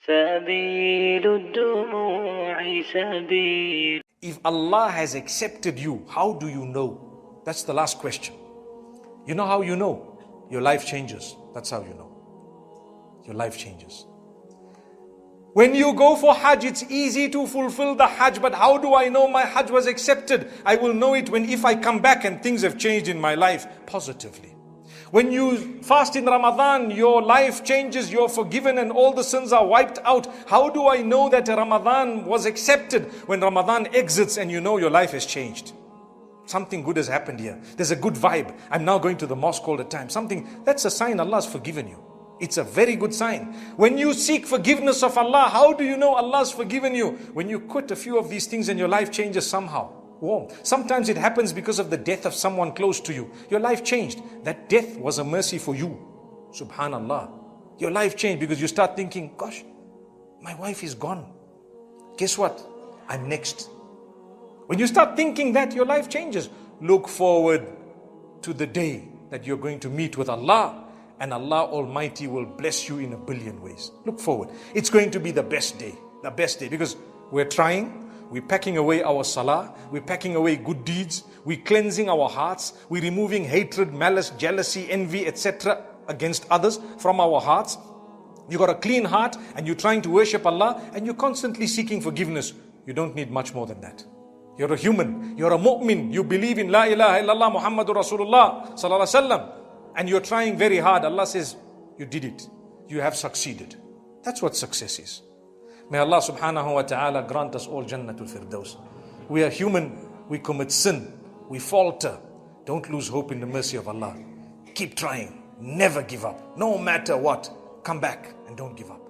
سبيل الدموع سبيل. If Allah has accepted you, how do you know? That's the last question. You know how you know? Your life changes. That's how you know. Your life changes. When you go for Hajj, it's easy to fulfill the Hajj, but how do I know my Hajj was accepted? I will know it if I come back and things have changed in my life positively. When you fast in Ramadan, your life changes, you're forgiven and all the sins are wiped out. How do I know that Ramadan was accepted? When Ramadan exits and you know your life has changed. Something good has happened here. There's a good vibe. I'm now going to the mosque all the time. That's a sign Allah's forgiven you. It's a very good sign. When you seek forgiveness of Allah, how do you know Allah's forgiven you? When you quit a few of these things and your life changes somehow. Warm. Sometimes it happens because of the death of someone close to you. Your life changed. That death was a mercy for you. Subhanallah. Your life changed because you start thinking, gosh, my wife is gone. Guess what? I'm next. When you start thinking that, your life changes. Look forward to the day that you're going to meet with Allah, and Allah Almighty will bless you in a billion ways. Look forward. It's going to be the best day. The best day. Because we're trying. We're packing away our salah. We're packing away good deeds. We're cleansing our hearts. We're removing hatred, malice, jealousy, envy, etc. against others from our hearts. You got a clean heart and you're trying to worship Allah and you're constantly seeking forgiveness. You don't need much more than that. You're a human. You're a mu'min. You believe in La ilaha illallah Muhammadur Rasulullah sallallahu alaihi wasallam. And you're trying very hard. Allah says, you did it. You have succeeded. That's what success is. May Allah subhanahu wa ta'ala grant us all Jannatul Firdaus. We are human. We commit sin. We falter. Don't lose hope in the mercy of Allah. Keep trying. Never give up. No matter what. Come back and don't give up.